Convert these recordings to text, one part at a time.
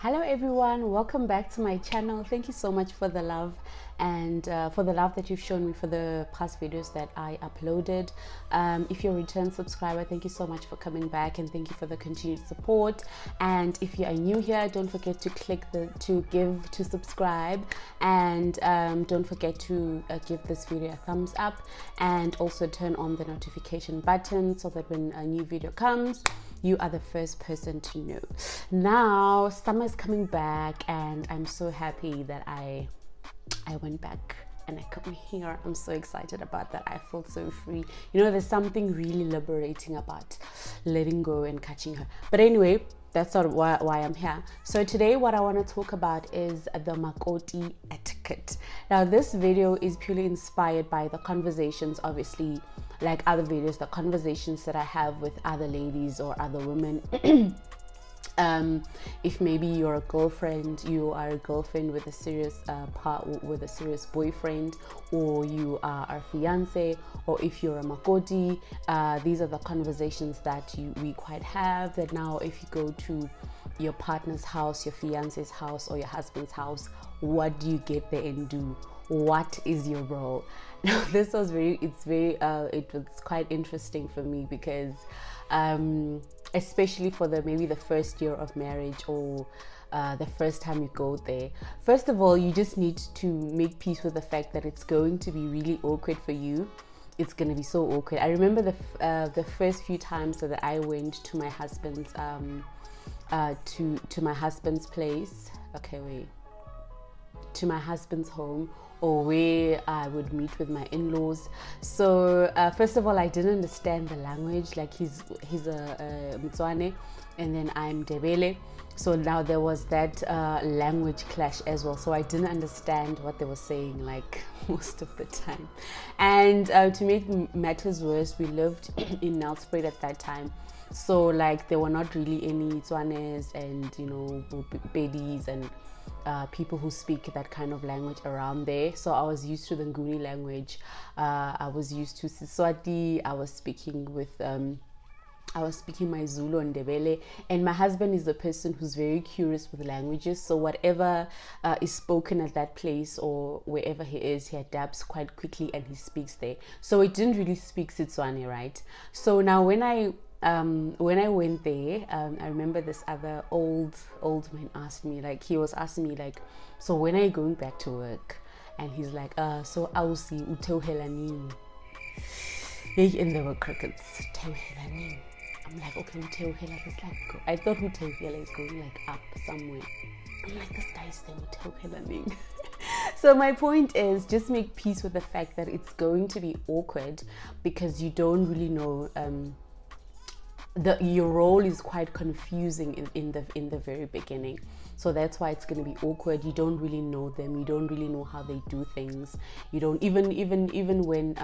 Hello everyone, welcome back to my channel. Thank you so much for the love and for the love that you've shown me for the past videos that I uploaded. If you're a return subscriber, thank you so much for coming back and thank you for the continued support. And if you are new here, don't forget to click to subscribe, and don't forget to give this video a thumbs up, and also turn on the notification button so that when a new video comes, you are the first person to know. Now summer is coming back and I'm so happy that I went back and I come here. I'm so excited about that. I feel so free. You know, there's something really liberating about letting go and catching her. But anyway, that's not why I'm here. So today what I want to talk about is the Makoti Etiquette. Now this video is purely inspired by the conversations, obviously, like other videos, the conversations that I have with other ladies or other women. If maybe you're a girlfriend, you are a girlfriend with a serious with a serious boyfriend, or you are a fiance, or if you're a Makoti, these are the conversations that we quite have. That now if you go to your partner's house, your fiance's house, or your husband's house, what do you get there and do? What is your role? Now this was it was quite interesting for me because especially for maybe the first year of marriage, or the first time you go there. First of all, you just need to make peace with the fact that it's going to be really awkward for you. It's going to be so awkward. I remember the first few times that I went to my husband's to my husband's place. Okay, wait. To my husband's home, or where I would meet with my in-laws. So first of all, I didn't understand the language. Like he's a Mtswane and then I'm Ndebele, so now there was that language clash as well. So I didn't understand what they were saying, like most of the time. And to make matters worse, we lived in Nelspruit at that time. So like there were not really any Mtswanes and, you know, Bedis and people who speak that kind of language around there. So I was used to the Nguni language. I was used to Siswati. I was speaking my Zulu and Ndebele, and my husband is a person who's very curious with languages. So whatever is spoken at that place or wherever he is, he adapts quite quickly and he speaks there. So it didn't really speak Setswana, right? So now when I went there, I remember this other old man asked me, like, he was asking me like, so when are you going back to work? And he's like, so I will see Uteuhelani. And there were crickets. Uteuhelani. I'm like, okay, Uteuhela is like, I thought Uteuhela is going like up somewhere. I'm like, this guy is saying Uteuhelani. So my point is, just make peace with the fact that it's going to be awkward because you don't really know. Your role is quite confusing in the very beginning, so that's why it's going to be awkward. You don't really know them, you don't really know how they do things. You don't even when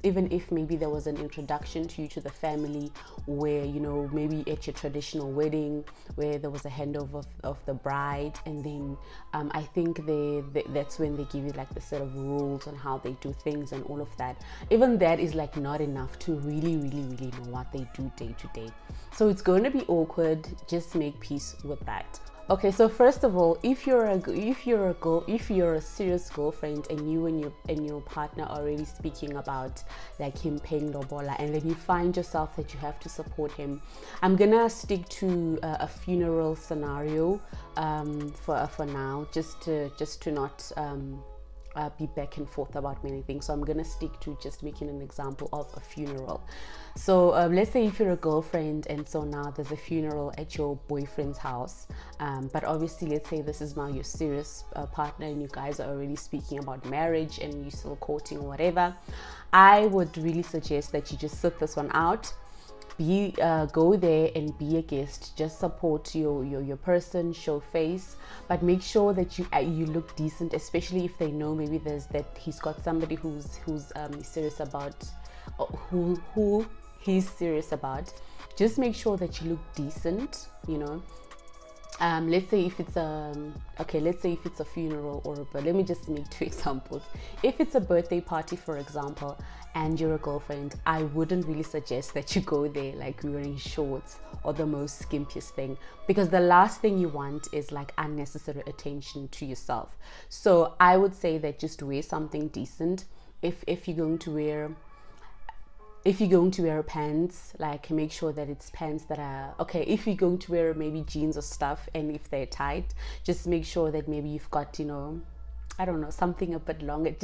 even if maybe there was an introduction to you to the family, where, you know, maybe at your traditional wedding where there was a handover of the bride, and then I think that's when they give you like the set of rules on how they do things and all of that. Even that is like not enough to really know what they do day to day. So it's going to be awkward. Just make peace with that. Okay, so first of all, if you're a serious girlfriend and you and your partner are already speaking about like him paying lobola, and then you find yourself that you have to support him, I'm gonna stick to a funeral scenario for now, just to not be back and forth about many things. So I'm gonna stick to just making an example of a funeral. So let's say if you're a girlfriend and so now there's a funeral at your boyfriend's house, but obviously let's say this is now your serious partner and you guys are already speaking about marriage and you're still courting or whatever. I would really suggest that you just sit this one out. Go there and be a guest. Just support your person, show face, but make sure that you look decent, especially if they know maybe that he's got somebody who's serious about, who he's serious about. Just make sure that you look decent, you know. let's say if it's let's say if it's a funeral or but let me just make 2 examples. If it's a birthday party, for example, and you're a girlfriend, I wouldn't really suggest that you go there like wearing shorts or the most skimpiest thing, because the last thing you want is like unnecessary attention to yourself. So I would say that just wear something decent. If you're going to wear pants, like make sure that it's pants that are okay. If you're going to wear maybe jeans or stuff, and if they're tight, just make sure that maybe you've got, you know, I don't know, something a bit longer.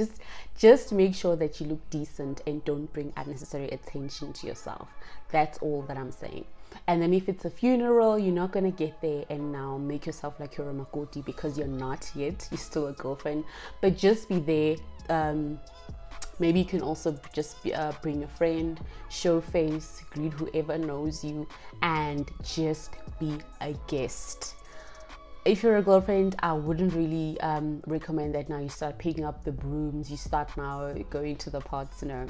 Just make sure that you look decent and don't bring unnecessary attention to yourself. That's all that I'm saying. And then if it's a funeral, you're not gonna get there and now make yourself like you're a Makoti, because you're not yet. You're still a girlfriend, but just be there. Maybe you can also just bring a friend, show face, greet whoever knows you, and just be a guest. If you're a girlfriend, I wouldn't really recommend that now you start picking up the brooms, you start now going to the parts. No,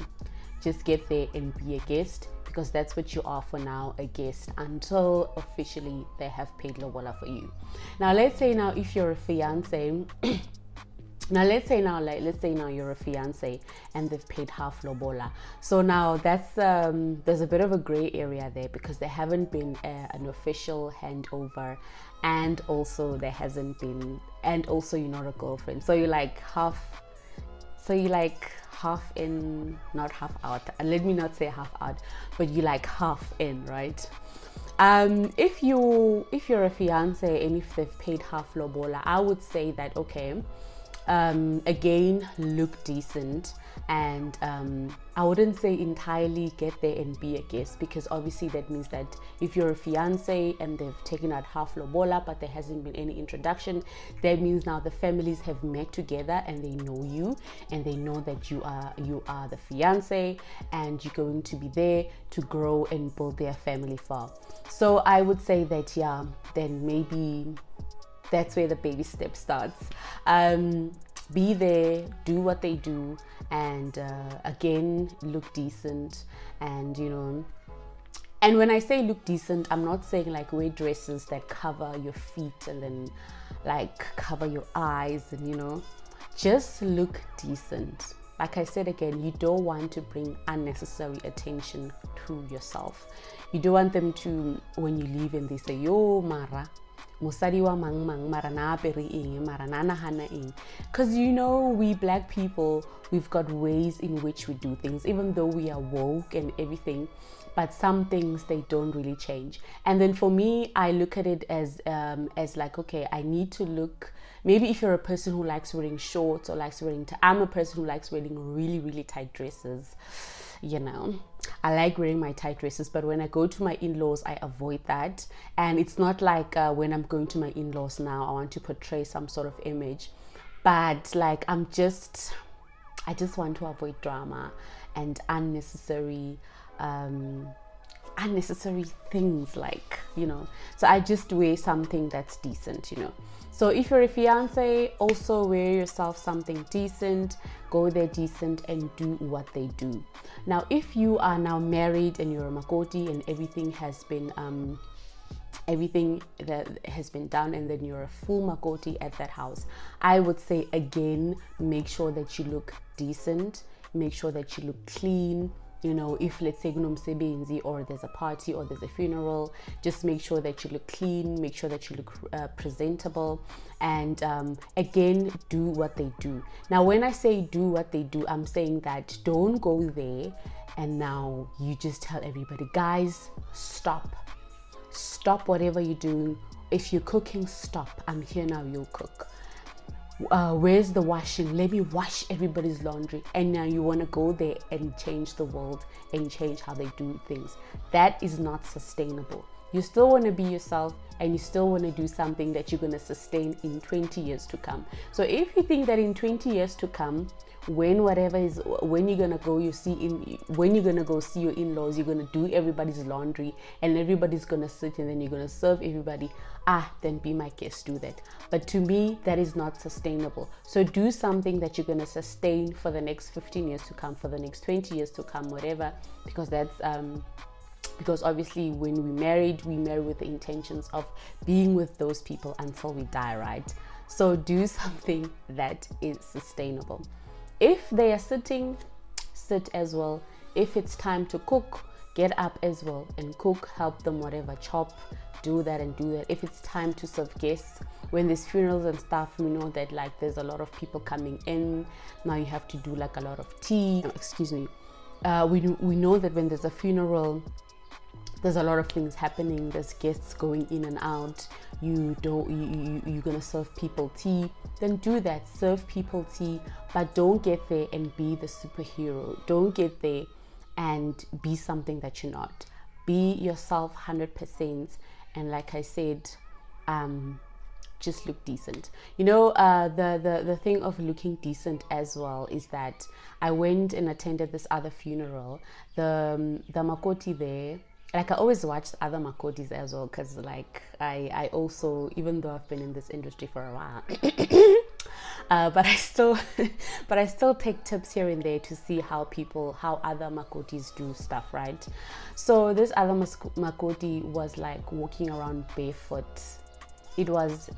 just get there and be a guest, because that's what you are for now, a guest, until officially they have paid lobola for you. Now let's say now if you're a fiance, now let's say now you're a fiance and they've paid half lobola. So now that's there's a bit of a gray area there, because there haven't been an official handover, and also there hasn't been, and also you're not a girlfriend, so you're like half in, not half out. Let me not say half out, but you like half in, right? If you're a fiance and if they've paid half lobola, I would say that okay, again, look decent, and I wouldn't say entirely get there and be a guest, because obviously that means that if you're a fiance and they've taken out half lobola but there hasn't been any introduction, that means now the families have met together and they know you, and they know that you are the fiance, and you're going to be there to grow and build their family far. So I would say that, yeah, then maybe that's where the baby step starts. Be there, do what they do, and again, look decent. And you know, and when I say look decent, I'm not saying like wear dresses that cover your feet and then like cover your eyes, and you know, just look decent. Like I said again, you don't want to bring unnecessary attention to yourself. You don't want them to, when you leave and they say, yo mara mosadi wa mang mang mara na apere eng mara na nahana eng. Because you know, we black people, we've got ways in which we do things, even though we are woke and everything, but some things they don't really change. And then for me, I look at it as like, okay, I need to look, maybe if you're a person who likes wearing shorts or likes wearing, I'm a person who likes wearing really, really tight dresses. You know, I like wearing my tight dresses, but when I go to my in-laws, I avoid that. And it's not like when I'm going to my in-laws now, I want to portray some sort of image, but like I just want to avoid drama and unnecessary things, like, you know. So I just wear something that's decent, you know. So if you're a fiance, also wear yourself something decent, go there decent, and do what they do. Now, if you are now married and you're a Makoti and everything that has been done, and then you're a full Makoti at that house, I would say again, make sure that you look decent, make sure that you look clean. You know, if let's say kunomsebenzi or there's a party or there's a funeral, just make sure that you look clean, make sure that you look presentable, and again, do what they do. Now, when I say do what they do, I'm saying that don't go there and now you just tell everybody, guys, stop whatever you're doing. If you're cooking, stop, I'm here now, you'll cook. Where's the washing? Let me wash everybody's laundry. And now you want to go there and change the world and change how they do things. That is not sustainable. You still want to be yourself, and you still want to do something that you're going to sustain in 20 years to come. So if you think that in 20 years to come, when you're gonna go see your in-laws, you're gonna do everybody's laundry and everybody's gonna sit and then you're gonna serve everybody, then be my guest, do that. But to me, that is not sustainable. So do something that you're gonna sustain for the next 15 years to come, for the next 20 years to come, whatever, because because obviously when we marry with the intentions of being with those people until we die, right? So do something that is sustainable. If they are sitting, sit as well. If it's time to cook, get up as well and cook, help them, whatever, chop, do that and do that. If it's time to serve guests, when there's funerals and stuff, we know that like there's a lot of people coming in. Now you have to do like a lot of tea. Excuse me. We know that when there's a funeral, there's a lot of things happening. There's guests going in and out. You're gonna serve people tea. Then do that. Serve people tea, but don't get there and be the superhero. Don't get there and be something that you're not. Be yourself 100%. And like I said, just look decent. You know, the thing of looking decent as well is that I went and attended this other funeral. The Makoti there, like I always watch other Makotis as well, because like I also, even though I've been in this industry for a while, but I still take tips here and there to see how other Makotis do stuff, right? So this other Makoti was like walking around barefoot. It was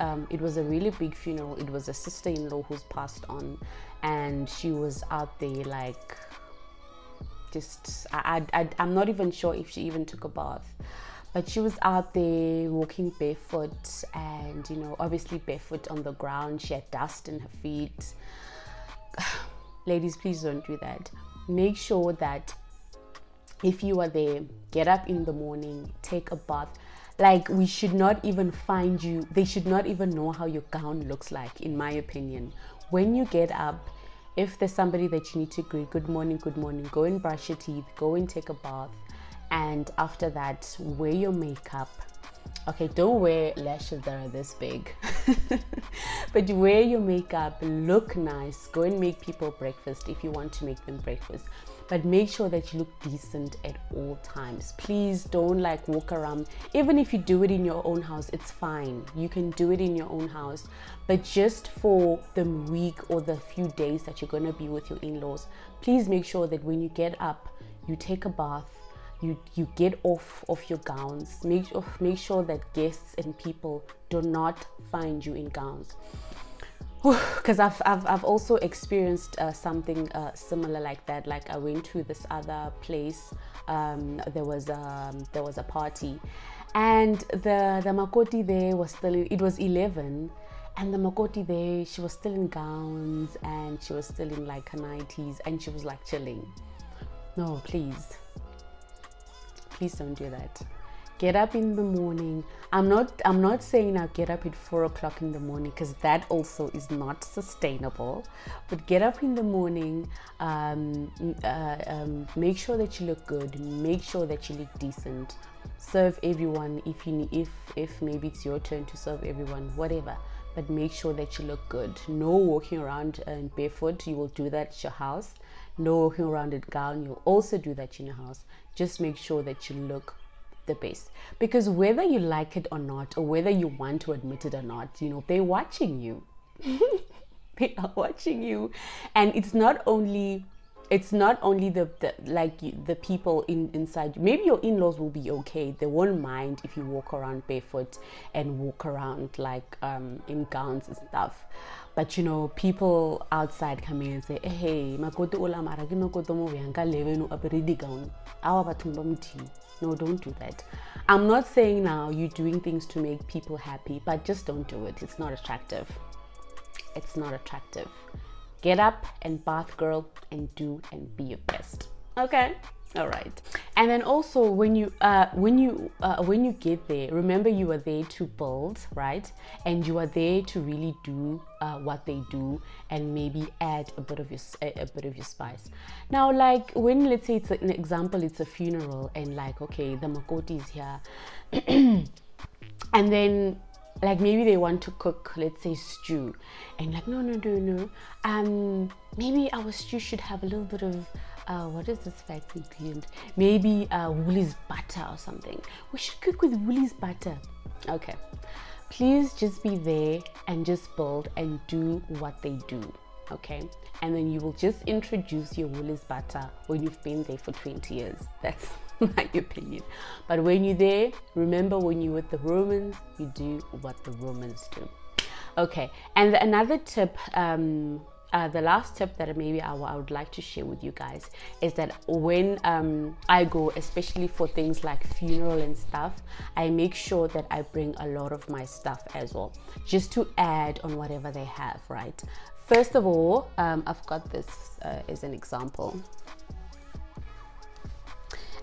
a really big funeral. It was a sister-in-law who's passed on, and she was out there like just I'm not even sure if she even took a bath, but she was out there walking barefoot, and you know, obviously barefoot on the ground. She had dust in her feet. Ladies, please don't do that. Make sure that if you are there, get up in the morning, take a bath. Like, we should not even find you, they should not even know how your gown looks like, in my opinion. When you get up, if there's somebody that you need to greet, good morning, go and brush your teeth, go and take a bath, and after that, wear your makeup. Okay, don't wear lashes that are this big, but wear your makeup, look nice, go and make people breakfast if you want to make them breakfast. But make sure that you look decent at all times. Please don't like walk around. Even if you do it in your own house, it's fine. You can do it in your own house. But just for the week or the few days that you're going to be with your in-laws, please make sure that when you get up, you take a bath, you get off of your gowns. Make sure that guests and people do not find you in gowns. Because I've also experienced something similar like that. Like I went to this other place, there was a party, and the Makoti there was still it was 11, and the Makoti there, she was still in gowns and she was still in like her 90s, and she was like chilling. No, please don't do that. Get up in the morning. I'm not saying now get up at 4 o'clock in the morning, because that also is not sustainable. But get up in the morning, make sure that you look good, make sure that you look decent, serve everyone if maybe it's your turn to serve everyone, whatever. But make sure that you look good. No walking around barefoot. You will do that at your house. No walking around in gown. You'll also do that in your house. Just make sure that you look the best, because whether you like it or not, or whether you want to admit it or not, you know, they're watching you. They are watching you, and it's not only the people inside. Maybe your in-laws will be okay. They won't mind if you walk around barefoot and walk around like in gowns and stuff. But you know, people outside come in and say, hey, Makoti ola mara ke Makoti mo yanga levenu aperedi gown. Awa batumba mti. No, don't do that. I'm not saying now you're doing things to make people happy, but just don't do it. It's not attractive. It's not attractive. Get up and bath, girl, and do and be your best. Okay? All right. And then also when you get there, remember you are there to build, right? And you are there to really do what they do, and maybe add a bit of your spice. Now, like when, let's say, it's an example, it's a funeral, and like, okay, the Makoti is here, and then like maybe they want to cook, let's say, stew, and like no, maybe our stew should have a little bit of what is this fancy ingredient? Maybe Woolies butter or something. We should cook with Woolies butter. Okay, please just be there and just build and do what they do. Okay, and then you will just introduce your Woolies butter when you've been there for 20 years. my opinion. But when you're there, remember, when you're with the Romans, you do what the Romans do. Okay, and another tip, the last tip that maybe I would like to share with you guys is that when I go, especially for things like funeral and stuff, I make sure that I bring a lot of my stuff as well, just to add on whatever they have, right? First of all, I've got this as an example.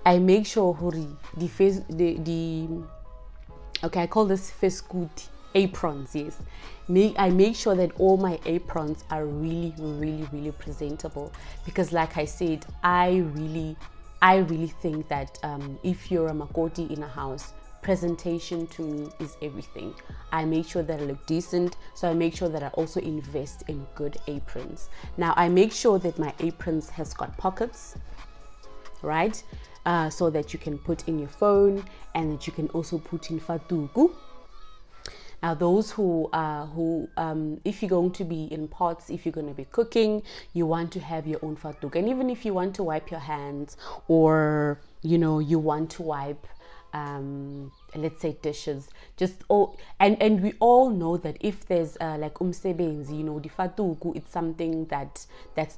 I make sure okay, I call this fescuti, aprons, yes. I make sure that all my aprons are really, really, really presentable, because like I said, I really think that if you're a Makoti in a house, presentation to me is everything. I make sure that I look decent, so I make sure that I also invest in good aprons. Now I make sure that my aprons has got pockets, right? So that you can put in your phone, and that you can also put in fatuku. Now those who if you're going to be in pots, if you're going to be cooking, you want to have your own fatuku. And even if you want to wipe your hands, or you know, you want to wipe let's say dishes, just and we all know that if there's like umsebenzi, you know, the fatuku, it's something that's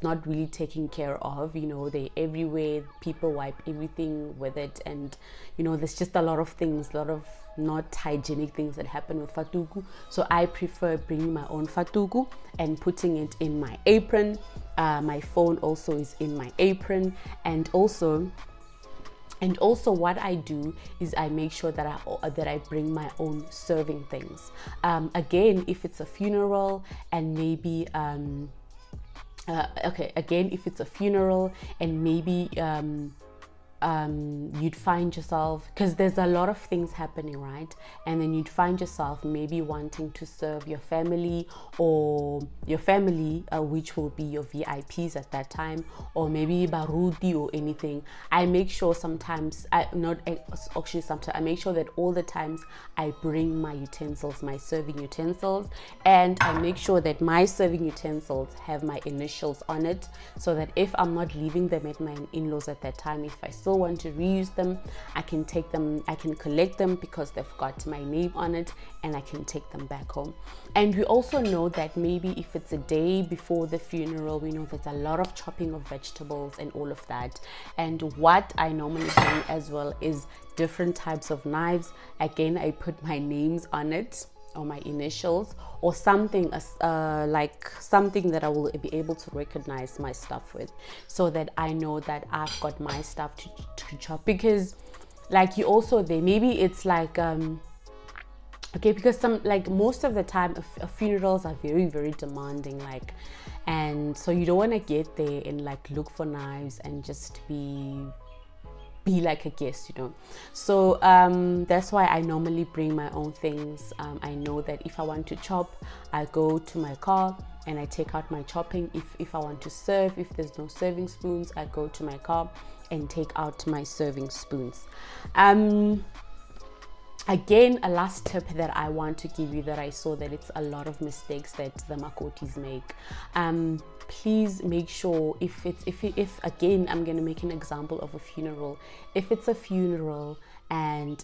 not really taken care of, you know, they everywhere, people wipe everything with it, and you know, there's just a lot of things, a lot of not hygienic things that happen with fatuku. So I prefer bringing my own fatuku and putting it in my apron. My phone also is in my apron, and also what I do is I make sure that I bring my own serving things. Again, if it's a funeral, and maybe if it's a funeral, and maybe you'd find yourself, because there's a lot of things happening, right? And then you'd find yourself maybe wanting to serve your family, which will be your VIPs at that time, or maybe baruti or anything. I make sure sometimes, I make sure that all the times I bring my utensils, my serving utensils, and I make sure that my serving utensils have my initials on it, so that if I'm not leaving them at my in-laws at that time, if I still want to reuse them, I can take them, I can collect them because they've got my name on it, and I can take them back home. And we also know that maybe if it's a day before the funeral, we know there's a lot of chopping of vegetables and all of that. And what I normally bring as well is different types of knives. Again, I put my names on it, or my initials, or something like something that I will be able to recognize my stuff with, so that I know that I've got my stuff to chop. Because like you also, there maybe it's like okay, because most of the time funerals are very, very demanding, like, and so you don't want to get there and like look for knives and just be like a guest, you know. So that's why I normally bring my own things. I know that if I want to chop, I go to my car and I take out my chopping. If I want to serve, if there's no serving spoons, I go to my car and take out my serving spoons. Again, a last tip that I want to give you, that I saw that it's a lot of mistakes that the Makotis make. Please make sure, if again, I'm going to make an example of a funeral. If it's a funeral, and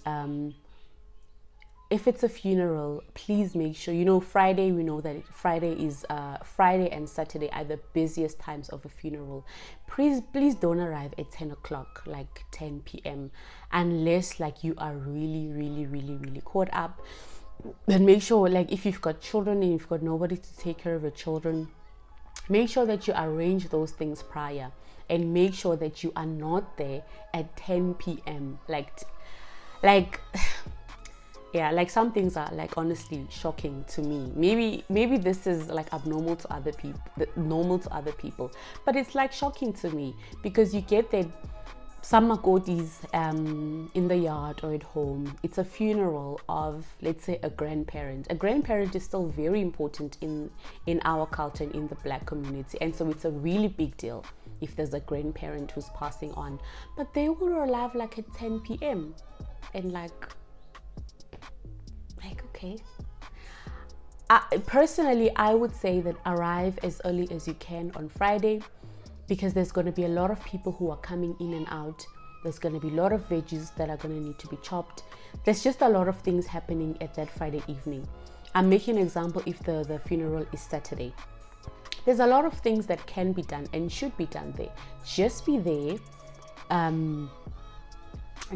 please make sure, you know, Friday, we know that Friday and Saturday are the busiest times of a funeral. Please don't arrive at 10 o'clock, like 10 p.m. unless like you are really, really, really, really caught up. Then make sure, like, if you've got children and you've got nobody to take care of your children, make sure that you arrange those things prior, and make sure that you are not there at 10 p.m. Like yeah, like some things are like honestly shocking to me. Maybe this is like abnormal to other people, normal to other people, but it's like shocking to me, because you get that some Makotis in the yard or at home, it's a funeral of, let's say, a grandparent. A grandparent is still very important in our culture and in the Black community, and so it's a really big deal if there's a grandparent who's passing on. But they will arrive like at 10 p.m. and like okay. Personally, I would say that arrive as early as you can on Friday, because there's going to be a lot of people who are coming in and out. There's going to be a lot of veggies that are going to need to be chopped. There's just a lot of things happening at that Friday evening. I'm making an example if the funeral is Saturday. There's a lot of things that can be done and should be done there. Just be there.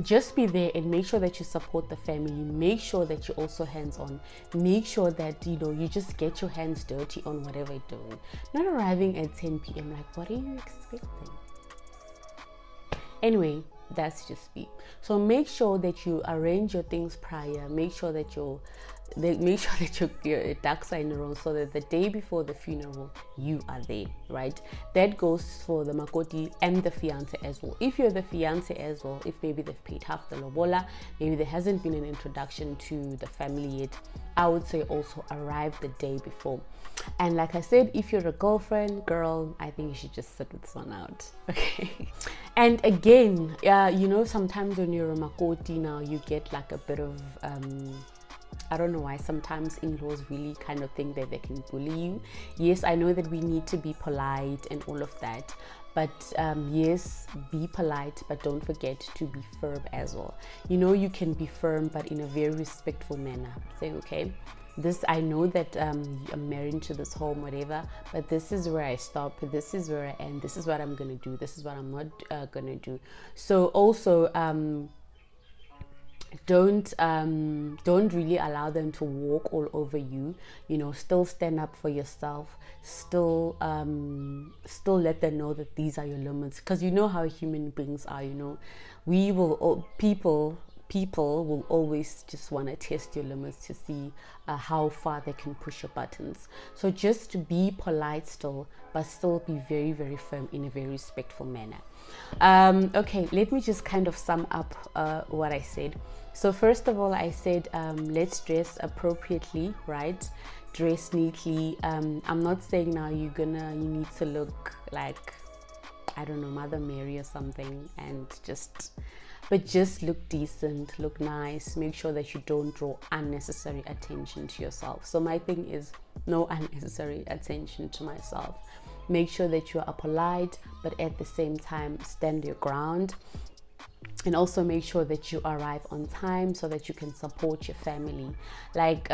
Just be there and make sure that you support the family. Make sure that you're also hands-on. Make sure that, you know, you just get your hands dirty on whatever you're doing. Not arriving at 10 p.m. like, what are you expecting? Anyway, that's just me. So make sure that you arrange your things prior. Make sure that your ducks are in a row, so that the day before the funeral you are there, right? That goes for the makoti and the fiance as well. If you're the fiance as well, if maybe they've paid half the lobola, maybe there hasn't been an introduction to the family yet, I would say also arrive the day before. And like I said, if you're a girlfriend, girl, I think you should just sit with this one out. Okay. And again, you know, sometimes when you're a makoti now, you get like a bit of I don't know why sometimes in-laws really kind of think that they can bully you. Yes, I know that we need to be polite and all of that, but yes, be polite, but don't forget to be firm as well. You know, you can be firm, but in a very respectful manner. Say, okay, this, I know that I'm married to this home, whatever, but this is where I stop, this is where I end, this is what I'm gonna do, this is what I'm not gonna do. So also don't really allow them to walk all over you. You know, still stand up for yourself, still let them know that these are your limits, because you know how human beings are. You know, we will people will always just want to test your limits to see how far they can push your buttons. So just be polite still, but still be very, very firm in a very respectful manner. Okay, let me just kind of sum up what I said. So first of all, I said let's dress appropriately, right? Dress neatly. I'm not saying now you need to look like, I don't know, Mother Mary or something, and but just look decent, look nice. Make sure that you don't draw unnecessary attention to yourself. So my thing is no unnecessary attention to myself. Make sure that you are polite, but at the same time stand your ground. And also make sure that you arrive on time so that you can support your family. Like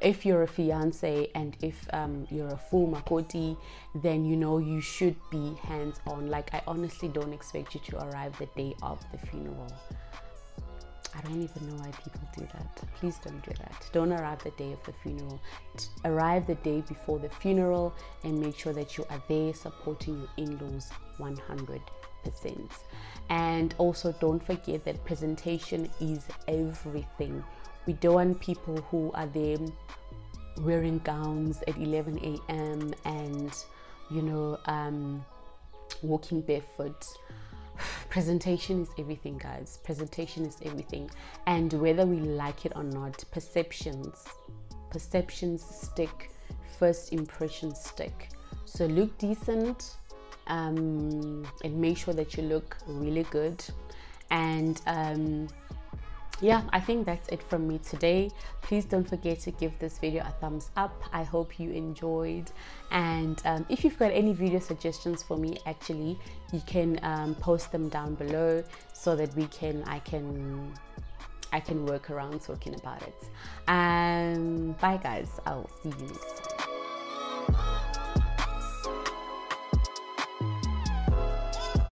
if you're a fiance and if you're a full makoti, then you know you should be hands-on. Like, I honestly don't expect you to arrive the day of the funeral. I don't even know why people do that. Please don't do that. Don't arrive the day of the funeral. Arrive the day before the funeral and make sure that you are there supporting your in-laws 100%. And also don't forget that presentation is everything. We don't want people who are there wearing gowns at 11 a.m. and, you know, walking barefoot. Presentation is everything, guys. Presentation is everything. And whether we like it or not, perceptions stick, first impressions stick. So look decent, and make sure that you look really good. And yeah, I think that's it from me today. Please don't forget to give this video a thumbs up. I hope you enjoyed. And if you've got any video suggestions for me, actually, you can post them down below so that I can work around talking about it. Bye guys, I'll see you next time.